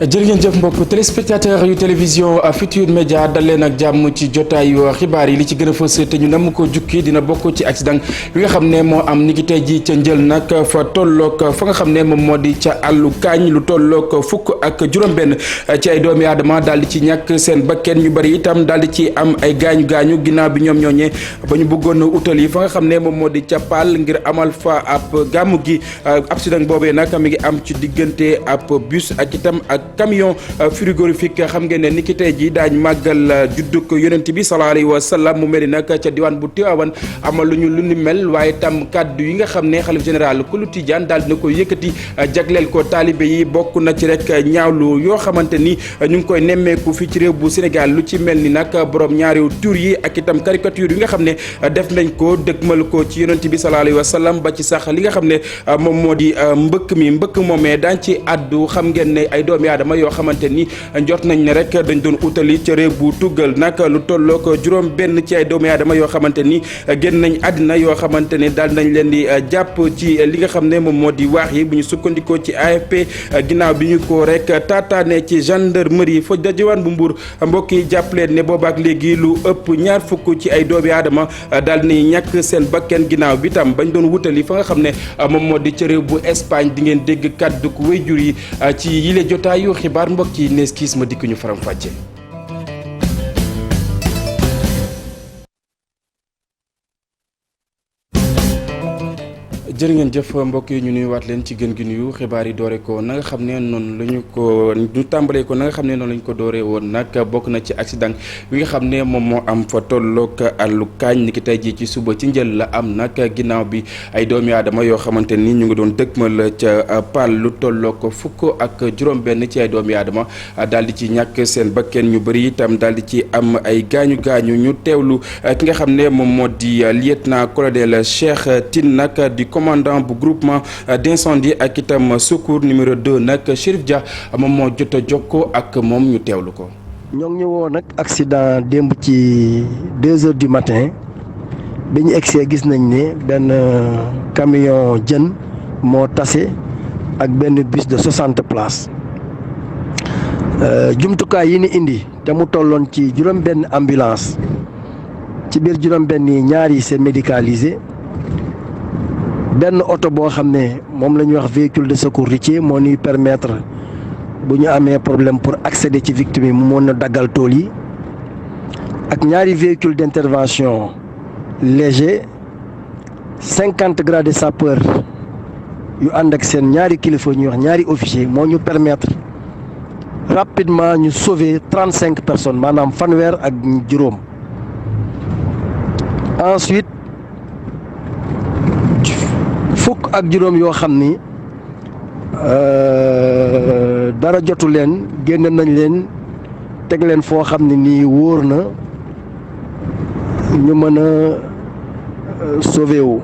jërë ngeen jëf mbokk téléspectateur yu télévision Futurs Médias dal leen ak jàmm ci jotaayu xibaar yi li ci gën a fës te ñu nam ko jukki dina bokk ci accident bi nga xam ne moo am ni ki tey ji ca njël nag fa tolloog fa nga xam ne moom moo di ca àllu kaañ lu tolloog fukk ak juróom-benn ci ay doomi aadama daal di ci ñàkk seen bakken ñu bëri itam daal di ci am ay gaañu ginnaaw bi ñoom ñooñee ba ñu bëggoon utal yi fa nga xam ne moom moo di ca Paal ngir amal fa ab gàmmu gi accident boobee nag mi ngi am ci diggante ab bus ak itam ak camion frigorifique xam ngeen ne ni ki tey ji daañ màggal juddug yonent bi sallallahu alayhi wa sallam mu mel ni nag ca diwaan bu Tiwaawan amal lu ni mel waaye tam kaddu yi nga xam ne xalif général kulu Tijaan daal dina ko yëkkati jagleel ko taalibe yi bokk na ci rek ñaawlu yoo xamante ni ñu ngi koy nemmeeku fii ci réew bu Sénégal lu ci mel ni nag borom ñaari tur yi ak itam caricature yi nga xam ne def nañ ko dëgmal ko ci yonent bi sallallahu alayhi wa sallam ba ci sax li nga xam ne moom moo di mbëkk moomee daañ ci addu xam ngeen ne ay doomi aadama yoo xamante ni jot nañ ne rek dañ doon utali ca réew bu tuggal nag lu tollook juróom benn ci ay doomi aadama yoo xamante ni génn nañ àddina yoo xamante ne daal nañ leen di jàpp ci li nga xam ne moom moo di waax yi bu ñu sukkandikoo ci AFP ginnaaw bi ñu ko rek taataane ci gendarmerie fa diwaan bu Mbuur mbokk yi jàpp leen ne boobaak léegi lu ëpp ñaar fukk ci ay doomi aadama daal ni ñàkk seen bakken ginnaaw bi tam bañ doon wutali fa nga xam ne moom moo di ca réew bu Espagne di ngeen dégg kàddu ku wéyjur yi ci yile jotaayu xibaar mbokk yi nees kiis ma dikk ñu faram fàcce. jërë ngeen jëf mbokk yi ñu nuyuwaat leen ci gën gi nuyu xibaar yi doore ko na nga xam ne noonu la ñu tàmbalee ko na nga xam ne noonu la ñu ko dooree woon nag bokk na ci accident bi nga xam ne moom moo am fa tolloog àllu kaañ ni ki tey jii ci suba ci njël la am nag ginnaaw bi ay doomi aadama yoo xamante ni ñu ngi doon dëgmal ca Paal lu tolloog fukk ak juróom-benn ci ay doomi aadama daal di ci ñàkk seen bakken ñu bëri itam daal di ci am ay gaañu ñu teewlu ki nga xam ne moom moo di lieutenant colonel Cheikh Tine nag di commandant bu groupement d'incendie ak itam secours numéro 2 nag Chérif Dia moom moo jot a jokkoo ak moom ñu teewlu ko. ñoo ngi ñëwoon nag accident démb ci 2 heures du matin bi ñu egsee gis nañ ne benn camion jën moo tase ak benn bus de 60 places jumtukaay yi ni indi te mu tolloon ci juróom-benn ambulance ci biir juróom-benn yi ñaar yi c'est médicalisé. benn oto boo xam ne moom la ñuy wax véhicule de secours routier moo ñuy permettre bu ñu amee problème pour accéder ci victime yi mu mën a daggal tool yi ak ñaari véhicule d'intervention léger 50 gradés sapeur yu ànd ak seen ñaari kilifa ñuy wax ñaari officier moo ñu permettre rapidement ñu sauver 35 personnes maanaam fanweer ak juróom. Ensuite fukk ak juróom yoo xam ni dara jotu leen génn nañ leen teg leen foo xam ne nii wóor na ñu mën a sauver wu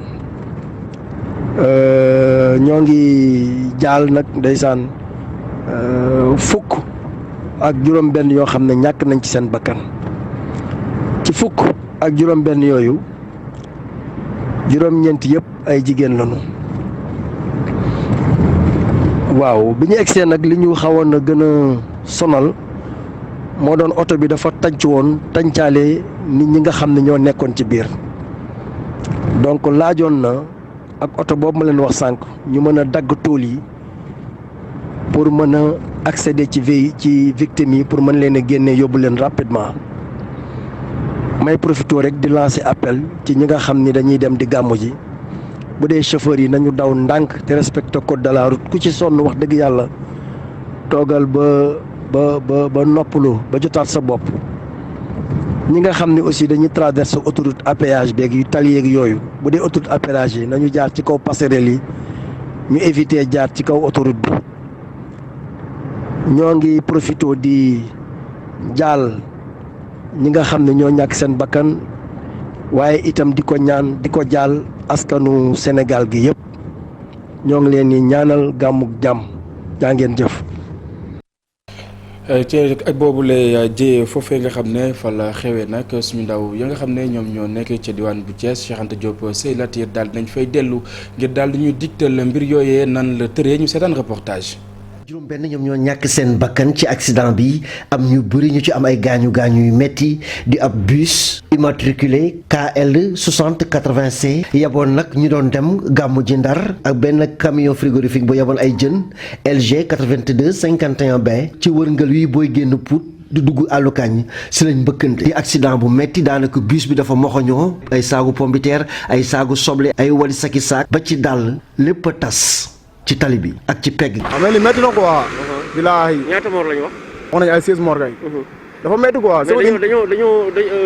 ñoo ngi jaal nag ndeysaan fukk ak juróom benn yoo xam ne ñàkk nañ ci seen bakkan ci fukk ak juróom benn yooyu juróom-ñeent yëpp ay jigéen lañu. waaw bi ñu egsee nag li ñu xawoon a gën a sonal moo doon oto bi dafa tànc woon tàncaale nit ñi nga xam ne ñoo nekkoon ci biir donc laajoon na ak oto boobu ma leen wax sànq ñu mën a dagg tool yi pour mën a accéder ci victimes yi pour mën leen a génne yóbbu leen rapidement. may profité rek di lancer appel ci ñi nga xam ni dañuy dem di gàmmu ji bu dee chauffeur yi nañu daw ndànk te respecté code de la route ku ci sonn wax dëgg yàlla toogal ba noppalu ba jotaat sa bopp. ñi nga xam ne aussi dañuy traverser autoroute à péage beeg yu tali yeeg yooyu bu dee autoroute à péage yi nañu jaar ci kaw passerelle yi ñu éviter jaar ci kaw autoroute bi. ñoo ngi profité di jaal ñi nga xam ne ñoo ñàkk seen bakkan waaye itam di ko ñaan di ko jaal askanu Sénégal gi yëpp ñoo ngi leen di ñaanal gàmmuk jàmm jaa ngeen jëf. ci ak boobu lay jëyee foofee nga xam ne fa la xewee nag suñu ndaw ya nga xam ne ñoom ñoo nekk ca diwaan bu Thiès Cheikh Anta Diop Sey Latir daal nañ fay dellu ngir daal di ñu digtal mbir yooyee nan la tëree ñu seetaan reportage. juróom benn ñoom ñoo ñàkk seen bakkan ci accident bi am ñu bëri ñu ci am ay gaañu gaañu yu metti di ab bus immatriculé KL 6080C yaboon nag ñu doon dem gàmmu ji Ndar ak benn camion frigorifique bu yaboon ay jën LG 82 51B ci wërngël wi booy génn Pout di dugg àllukañ si lañ mbëkkante di accident bu metti daanaka bus bi dafa moxoñoo ay saagu pombiteer ay saagu soble ay wali saki saak ba ci dàll lépp a tas ci tali bi ak ci pegg. xam nga li métti na quoi. bilaahi. ñaata mort lañu wax. wax nañu ay 16 mort kay. dafa métti quoi. mais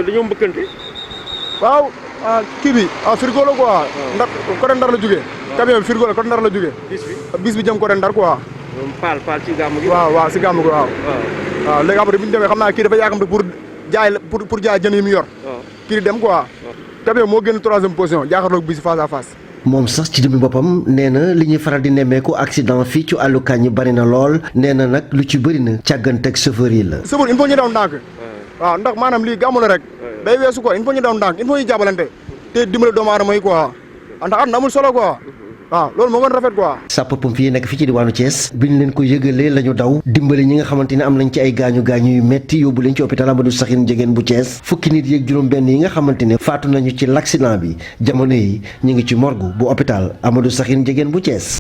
dañoo mbëkkante. waaw kii bi frigo la quoi. ndax côté Ndar la jógee. camion bi frigo la côté Ndar la jógee. bis bi jëm côté Ndar quoi. paal ci gàmmu gi. waaw si gàmmu gi waaw. waaw léegi après bi ñu demee xam naa kii dafa yaakamte pour jaay jën yi mu yor. kii di dem quoi. camion moo génn 3e position jaaxarloog bis face à face. moom sax ci jëmmi boppam nee na li ñuy faral di nemmeeku accident fii ci àllukañ yi bari na lool nee na nag lu ci bëri na càgganteeg chauffeur yi la. chauffeur il faut ñu daw ndànk. waaw ndax maanaam lii gàmmu la rek. day weesu quoi il faut ñu daw ndànk il faut ñu jàppalante. te dimbale doomu aadama yi quoi. ndax àdduna amul solo quoi. waaw loolu moo gën rafet quoi. sapeurs-pompiers yi nekk fii ci diwaanu Thiès bi ñu leen ko yëgalee la ñu daw dimbali ñi nga xamante ne am nañ ci ay gaañu gaañu yu metti yóbbu leen ci hôpital Amadou Sakhir Ndiéguène bu Thiès fukki nit yeeg juróom-benn yi nga xamante ne faatu nañu ci l'accident bi jamono yi ñu ngi ci morgue bu hôpital Amadou Sakhir Ndiéguène bu Thiès.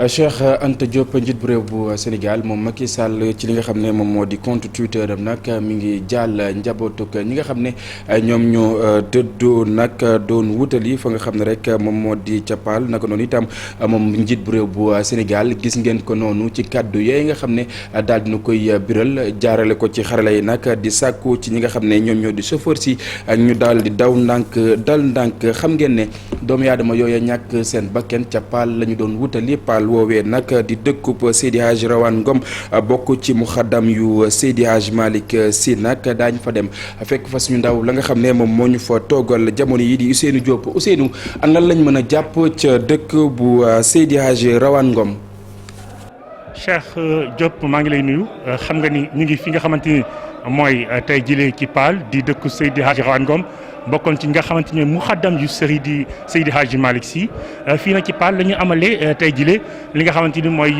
Cheikh Anta Diop njiit bu réew bu Sénégal moom Macky Sall ci li nga xam ne moom moo di compte Twitter am nag mi ngi jàll njabootuk ñi nga xam ne ñoom ñoo dëddoo nag doon wutali fa nga xam ne rek moom moo di ca Paal naka noonu itam moom njiit bu réew bu Sénégal gis ngeen ko noonu ci kàddu yooyu nga xam ne daal dina koy biral jaarale ko ci xarala yi nag di sàkku ci ñi nga xam ne ñoom ñoo di chauffeur si ñu daal di daw ndànk xam ngeen ne doomu aadama yooyu ñàkk seen bakken ca Paal la ñu doon wutali Paal woowee nag di dëkkub Seydi Hadj Rawane Ngom bokk ci muxaddam yu Seydi Hadj Malick Sy nag daañ fa dem fekk fa suñu ndaw la nga xam ne moom moo ñu fa toogal jamono yi di Ousseynou Diop Ousseynou an lan lañ mën a jàpp ca dëkk bu Seydi Hadj Rawane Ngom. Cheikh Diop maa ngi lay nuyu xam nga ni ñu ngi fi nga xamante ni mooy tey jëlee ci Paal di dëkk Seydi Hadj Rawane Ngom bokkoon ci nga xamante ne muxaddam yu sëri di Seydi Hadji Malick Sy fii nag ci Paal la ñu amalee tey jile li nga xamante ni mooy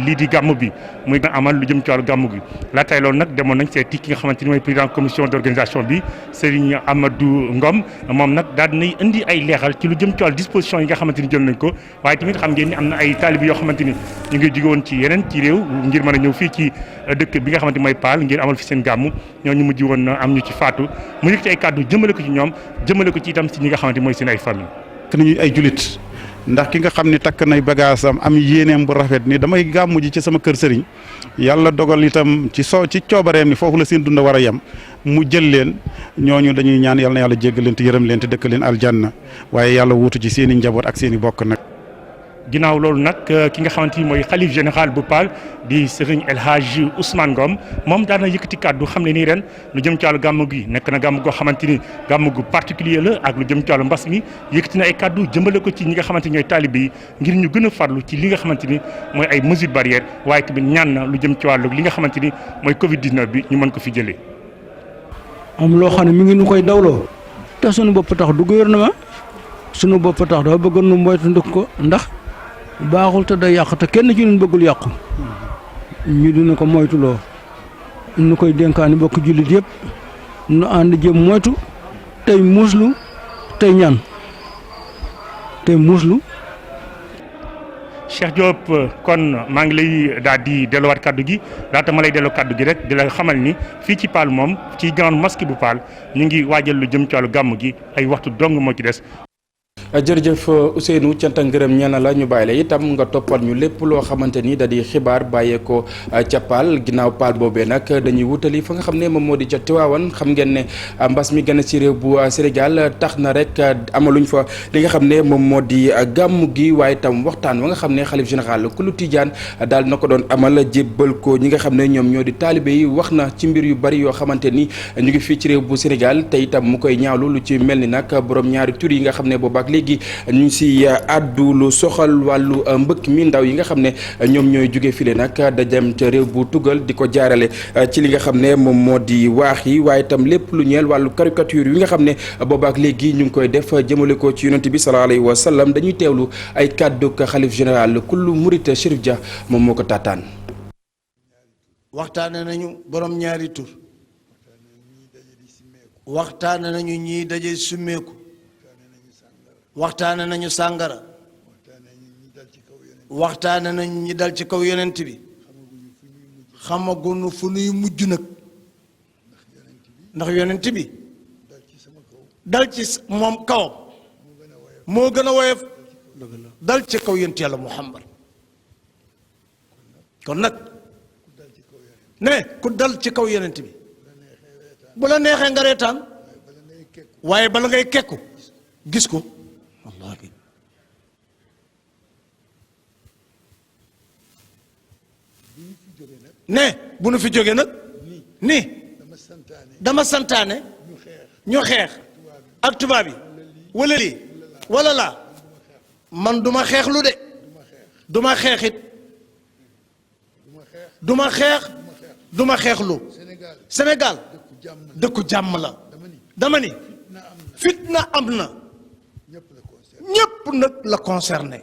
lii di gàmmu bi muy amal lu jëm ci wàllu gàmmu gi la tey loolu nag demoon nañ seeti ki nga xamante ni mooy président commission d'organisation bi Serigne Amadou Ngom moom nag daal dinay indi ay leeral ci lu jëm ci wàllu disposition yi nga xamante ni jël nañ ko waaye tamit xam ngeen ni am na ay taalibi yoo xamante ni ñu ngi jóge woon ci yeneen ci réew ngir mën a ñëw fii ci dëkk bi nga xamante ni mooy Paal ngir amal fi seen gàmmu ñooñu mujj woon am ñu ci faatu mu yëg ci ay kàddu jëmale ko ci ñoom jëmale ko ci itam ci ñi nga xamante mooy seen ay famille. nañu ay julit ndax ki nga xam ne takk nay bagaasam am yéeneem bu rafet ni damay gàmmu ji ci sama kër sëriñ yàlla dogal itam ci coobareem ni foofu la seen dund war a yem mu jël leen ñooñu dañuy ñaan yal na yàlla jéggal leen te yërëm leen te dëkk leen aljanna waaye yàlla wuutu ci seen i njaboot ak seen i bokk nag. ginnaaw loolu nag ki nga xamante ni mooy xalif général bu Paal di Serigne El Hadji Ousmane Ngom moom daan na yëkkati kàddu xam ne nii ren lu jëm ci wàllu gàmmu gi nekk na gàmmu goo xamante ni gàmmu gu particulier la ak lu jëm ci wàllu mbas mi yëkkati na ay kàddu jëmbale ko ci ñi nga xamante ni ñooy taalibe yi ngir ñu gën a farlu ci li nga xamante ni mooy ay mesures barrières waaye tamit ñaan na lu jëm ci wàllu li nga xamante ni mooy Covid 19 bi ñu mën ko fi jëlee. am loo xam ne mi ngi nu koy dawloo te sunu bopp tax du gouvernement sunu bopp tax dafa bëgg nu moytandiku ko ndax baaxul te day yàq te kenn ci ñun bëggul yàqu ñu dina ko moytuloo nu koy dénkaani bokk jullit yëpp nu ànd jëm moytu tey muuslu tey ñaan tey muuslu. Cheikh Diop kon maa ngi lay daal di delluwaat kaddu gi laata ma lay delloo kaddu gi rek di la xamal ni fii ci Paal moom ci grande mosquée bu Paal ñu ngi waajal lu jëm ci wàllu gàmm gi ay waxtu dong moo ci des. jërëjëf Ousseynou cant ak ngërëm ñeena la ñu bàyyi la itam nga toppal ñu lépp loo xamante ni da di xibaar bàyyeekoo ca Paal ginnaaw Paal boobee nag dañuy wutali fa nga xam ne moom moo di ca Tiwaawan xam ngeen ne mbas mi gën a ci réew bu Sénégal tax na rek amaluñ fa li nga xam ne moom moo di gàmmu gi waaye itam waxtaan wa nga xam ne xalif général kulu Tijaan daal na ko doon amal jébbal ko ñi nga xam ne ñoom ñoo di taalibe yi wax na ci mbir yu bari yoo xamante ni ñu ngi fii ci réew bu Sénégal te itam mu koy ñaawlu lu ci mel ni nag borom ñaari tur yi nga xam ne boobaak léegi ñu si àddu lu soxal wàllu mbëkk mi ndaw yi nga xam ne ñoom ñooy jóge file nag da dem ca réew bu tugal di ko jaarale ci li nga xam ne moom moo di waax yi waaye itam lépp lu ñeel wàllu caricature yi nga xam ne boobaak léegi ñu ngi koy def jëmale ko ci yonent bi sallallahu alayhi wa sallam dañuy teewlu ay kàddu xalif général kullu murit Chérif Dia moom moo ko taataan. waxtaane nañu borom ñaari tur waxtaane nañu ñiy daje summeeku waxtaane nañu sàngara waxtaane nañu ñi dal ci kaw yonent bi xamaguñu fu nuy mujj nag ndax yonent bi dal ci moom kawam moo gën a woyof dal ci kaw yonent yàlla Muhammad kon nag ne ku dal ci kaw yonent bi bu la neexee nga reetaan waaye bala ngay kekku gis ko wallahi ne bu nu fi jógee nag ni dama santaane ñu xeex ak tubaab yi wala lii wala laa man duma xeex lu de duma xeexit duma xeex duma xeexlu Sénégal dëkku jàmm la dama ni fitna am na ñépp nag la concerné.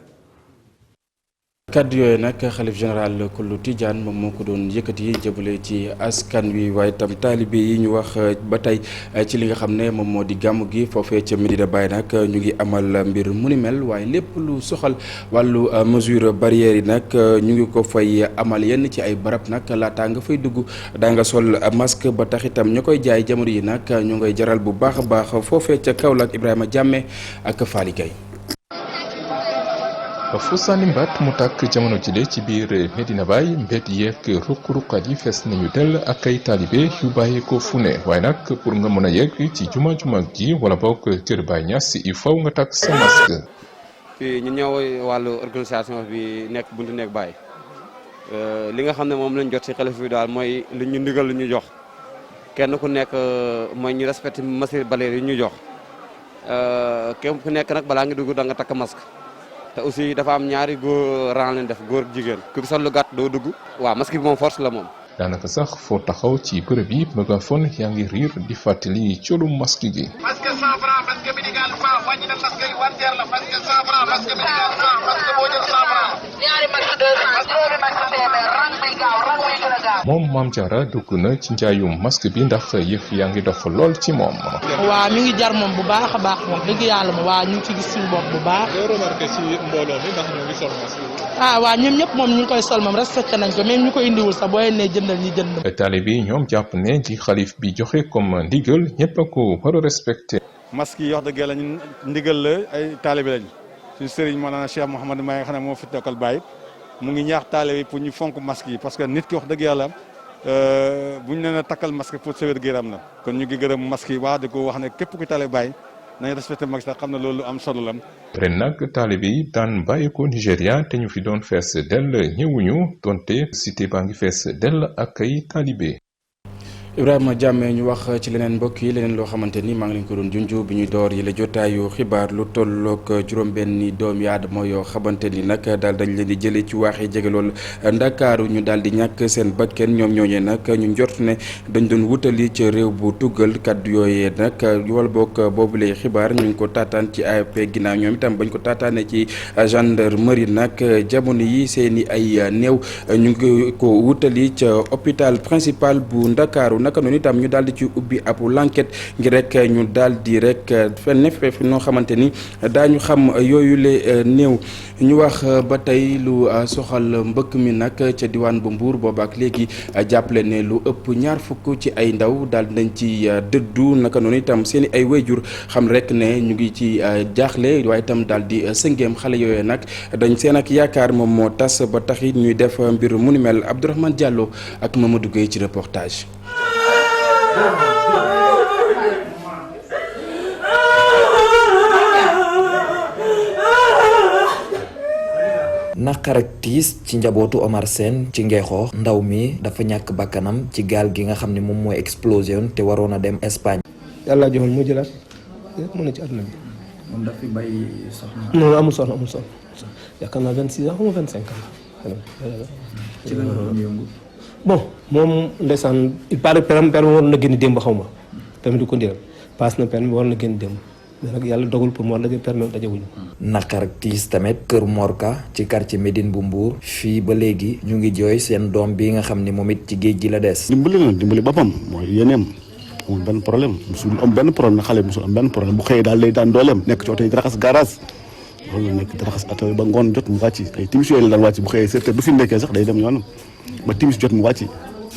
kàddu yooyu nag xalif général kullu Tidiane moom moo ko doon yëkkati jëbale ci askan wi waaye itam taalibe yi ñu wax ba tey ci li nga xam ne moom moo di gàmmu gi foofee ca Medina Baye nag ñu ngi amal mbir mu ni mel waaye lépp lu soxal wàllu mesure barrière yi nag ñu ngi ko fay amal yenn ci ay barab nag laataa nga fay dugg daa nga sol masque ba tax itam ñu koy jaay jamono yi nag ñu ngay jaral bu baax a baax foofee ca Kaolack Ibrahima Jàmme ak Faly Gueye. fu sànni mbaat mu tàkk jamono jile ci biir Medina Baye mbedd yeeg ruq-ruqaat yi fees nañu dell ak ay taalibe yu bàyyeekoo fu ne waaye nag pour nga mën a yegg ci juma ji wala boog kër Baye Niass il faut nga takk sa masque. fii ñu ñëw wàllu organisation bi nekk buntu nekk Baye li nga xam ne moom lañ jot ci xalifa bi daal mooy li ñu ndigal lu ñu jox kenn ku nekk mooy ñu respecté mesures barrières yi ñu jox kenn ku nekk nag balaa nga dugg da nga takk masque. te aussi dafa am ñaari góor ran leen def góor ak jigéen ku sol lu gàtt doo dugg waaw masque bi moom force la moom. daanaka sax foo taxaw ci bërëb yi mégaphone yaa ngi riir di fàttali colu masque gi. masque 100 francs masque médical 100 wàññi na masque yi wanteer la masque 100 francs masque médical 100 masque boo jël 100 francs. ñaari masque 200 juróomi masque téeméer rang muy gaaw rang muy gën a gaaw. moom Mame Diarra dugg na ci njaayum masque bi ndax yëf yaa ngi dox lool ci moom. waaw mi ngi jar moom bu baax a baax moom dëgg yàlla moom waaw ñu ngi ci gis suñu bopp bu baax. loo remarqué ci mbooloo mi ndax ñoo ngi sol masque. waaw ñoom ñëpp moom ñu ngi koy sol moom respecté nañ ko même ñu ko indiwul sax boo nee jëndal ñi jënd. taalibe yi ñoom jàpp ne ci xalif bi joxe comme ndigal ñëpp a ko war a respecté. masque yi wax dëgg yàlla ñun ndigal la ay taalibe lañ suñu sëriñ maanaam Cheikh Mouhamadou Maye nga xam ne moo fi tokkal Baye mu ngi ñaax taalibe yi pour ñu fonk masque yi parce que nit ki wax dëgg yàlla bu ñu leen a takkal masque pour sa wér-gu-yaram la kon ñu ngi gërëm masque yi wax di ko wax ne képp ku taalibe Baye nañ respecté masque la xam ne loolu am solo la. ren nag taalibe yi daan bàyyi ko Nigéria te ñu fi doon fees dell ñëwuñu donte cité baa ngi fees dell ak ay taalibe. Ibrahima Jàmme ñu wax ci leneen mbokk yi leneen loo xamante ni maa ngi leen ko doon junj bi ñuy door yi la jotaayu xibaar lu tollook juróom-benni doomi aadama yoo xamante ni nag daal dañ leen di jëlee ci waax yi jege lool Ndakaaru ñu daal di ñàkk seen bakken ñoom ñooñee nag ñu njort ne dañ doon wutali ci réew bu tuggal kaddu yooyee nag wala boog boobule xibaar ñu ngi ko taataan ci AFP ginnaaw ñoom itam bañ ko taataanee ci gendarmerie nag jamono yi seen i ay néew ñu ngi ko wutali ca hôpital principal bu Ndakaaru naka noonu itam ñu daal di ci ubbi ab l'enquête ngir rek ñu daal di rek fenn fi noo xamante ni daañu xam yooyu le néew ñu wax ba tey lu soxal mbëkk mi nag ca diwaan bu Mbuur boobaak léegi jàppale ne lu ëpp ñaar fukk ci ay ndaw daal nañ ci dëddu naka noonu itam seen i ay wayjur xam rek ne ñu ngi ci jaaxle waaye itam daal di sëngeem xale yooyu nag dañ seen ak yaakaar moom moo tas ba taxit ñuy def mbir mu ni mel Abdourahmane Diallo ak Mamadou Gueye ci reportage. naqar ak tiis ci njabootu Omar Sène ci Ngexoox ndaw mi dafa ñàkk bakkanam ci gaal gi nga xam ne moom mooy explosion te waroon a dem Espagne. yàlla joxoon mu jëlaat mën na ci àdduna bi. moom daf fi bàyyi soxna. non amul soxna yaakaar naa 26 ans xam nga 25 ans. ci la doon yëngu. bon moom ndeysaan il paraît permis waroon na génn démb xaw ma permis du ko ndiral passe na permis waroon na génn démb mais nag yàlla dogal pour mu war daje permettre dajewuñu. naqar ak tiis tamit kër Morka ci quartier Médine bu Mbour fii ba léegi ñu ngi jooy seen doom bi nga xam ni moom it ci géej gi la des. dimbali boppam mooy yéeneem amul benn problème musul am benn problème na xale musul am benn problème bu xëyee daal lay daan dooleem nekk ci oto yi di raxas garage loolu la nekk di raxas oto ba ngoon jot mu wàcc ay timis yooyu la daan wàcc bu xëyee 7 heures bu fi nekkee sax day dem yoonam ba timis jot mu wàcc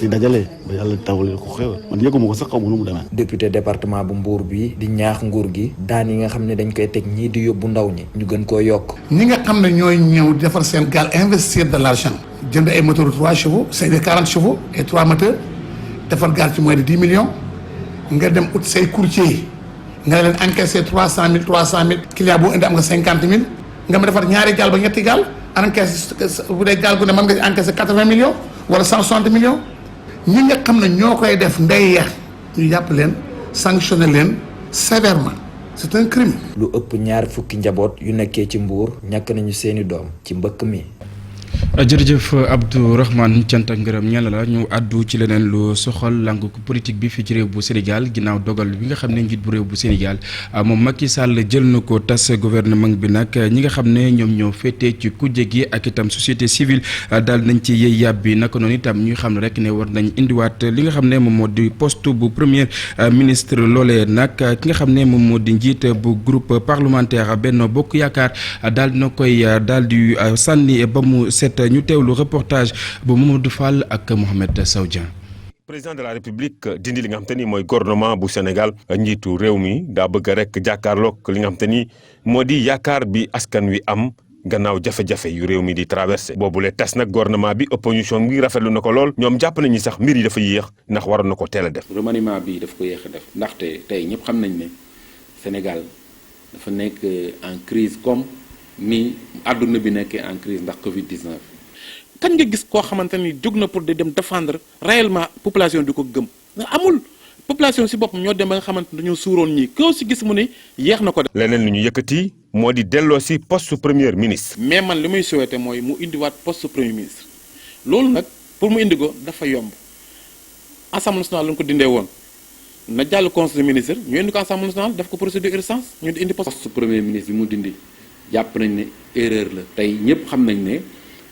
di dajale ba yàlla tawale ko xew man yëguma ko sax xaw ma nu mu demee. député département bu Mbour bi di ñaax nguur gi daan yi nga xam ne dañ koy teg ñii di yóbbu ndaw ñi ñu gën koo yokk. ñi nga xam ne ñooy ñëw defar seen gaal investir de l'argent jënd ay moteurs 3 chevaux c'est de 40 chevaux et 3 moteurs defar gaal ci moins de 10 millions nga dem ut say courtier nga leen encaissé 300 000 client boo indi am nga 50 000 nga ma defar ñaari gaal ba ñetti gaal encaissé bu dee gaal gu ne mën nga encaissé 80 millions wala 160 millions. ñi nga xam ne ñoo koy def ndey yeex ñu jàpp leen sanctionné leen sévèrement c'est un crime. lu ëpp ñaar fukki njaboot yu nekkee ci Mbour ñàkk nañu seeni doom ci mbëkk mi. jërëjëf Abdourahmane cant ak ngërëm ñeel la ñu àddu ci leneen lu soxal langu politique bi fii ci réew bu Sénégal ginnaaw dogal bi nga xam ne njiit bu réew bu Sénégal moom Macky Sall jël na ko tas gouvernement bi nag ñi nga xam ne ñoom ñoo féetee ci kujje gi ak itam société civile daal nañ ci yëy yàbbi naka noonu itam ñuy xam ne rek ne war nañ indiwaat li nga xam ne moom moo di poste bu premier ministre loolee nag ki nga xam ne moom moo di njiit bu groupe parlementaire Benno Bokk Yaakaar daal dina koy daal di sànni ba mu set ñu teewlu reportage bu Mamadou Fall ak Mohamed Sow Dieng. président de la république dindi li nga xam te ni mooy gouvernement bu Sénégal njiitu réew mi daa bëgg rek jàkkaarloog li nga xam te ni moo di yaakaar bi askan wi am gannaaw jafe-jafe yu réew mi di traversé boobule tas nag gouvernement bi opposition bi rafetlu na ko lool ñoom jàpp nañu sax mbir yi dafa yéex ndax waroon na ko teel a def. remaniement bi daf ko yéex a def ndaxte tey ñëpp xam nañ ne Sénégal dafa nekk en crise comme ni àdduna bi nekkee en crise ndax Covid 19. kañ nga gis koo xamante ni jóg na pour di dem défendre réellement population di ko gëm amul population si boppam ñoo dem ba nga xamante ni dañoo suuroon ñii koo si gis mu ne yéex na ko def. leneen lu ñu yëkkati moo di delloo si poste premier ministre. mais man li may souhaité mooy mu indiwaat poste premier ministre loolu nag pour mu indi ko dafa yomb assemblée nationale la ñu ko dindee woon na jàll conseil des ministres ñu indi ko assemblée nationale def ko procédure urgence ñu indi poste premier ministre bi mu dindi jàpp nañ ne erreur la tey ñëpp xam nañ ne.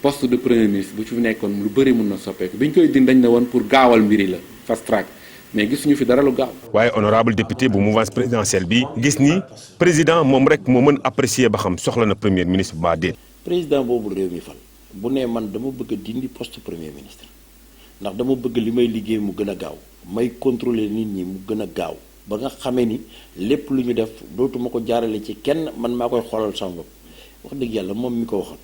poste de premier ministre bu ci nekkoon lu bëri mun na soppeeku bi ñu koy din dañ ne woon pour gaawal mbiri la fast track mais gisuñu fi dara lu gaaw. waaye honorable député bu mouvance présidentielle bi gis ni président moom rek moo mën apprécier ba xam soxla na premier ministre ba déet. président boobu réew mi fal bu ne man dama bëgg a dindi poste premier ministre ndax dama bëgg li may liggéey mu gën a gaaw may contrôler nit ñi mu gën a gaaw ba nga xamee ni lépp lu ñu def dootuma ko jaarale ci kenn man maa koy xoolal sama bopp wax dëgg yàlla moom mi ko waxoon.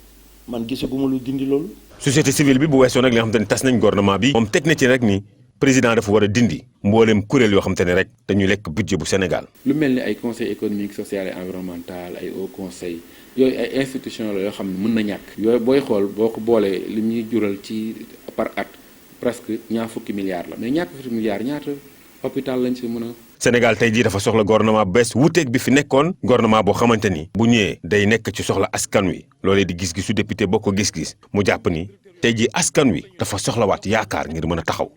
man gisaguma lu dindi loolu. société civile bi bu weesoo nag li nga xam te ne tas nañ gouvernement bi. moom teg na ci rek ni président dafa war a dindi mboolem kuréel yoo xam te ne rek dañuy lekk budget bu Sénégal. lu mel ni ay conseil économique social et environnemental ay haut conseil yooyu ay institution la yoo xam ne mën na ñàkk. yooyu booy xool boo ko boolee li ñuy jural ci par at presque ñaar fukki milliards la mais ñaar fukki milliards ñaata hôpital lañ si mën a. Sénégal tey jii dafa soxla gouvernement bu bees wuuteeg bi fi nekkoon gouvernement boo xamante ni bu ñëwee day nekk ci soxla askan wi loolee di gis-gisu député boo ko gis-gis mu jàpp ni tey jii askan wi dafa soxlawaat yaakaar ngir mën a taxaw.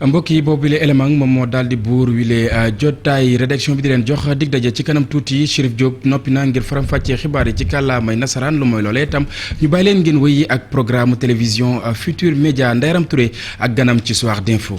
mbokk yi boobu le élément moom moo daal di buur wile jotaay rédaction bi di leen jox dig daje ci kanam tuuti Chérif Diop noppi na ngir faram-fàccee xibaar yi ci kàllaamay nasaraan lu mooy loolee itam ñu bàyyi leen ngeen wéyi ak programme télévision Futur Média Ndayaram Touré ak ganam ci soir d'info.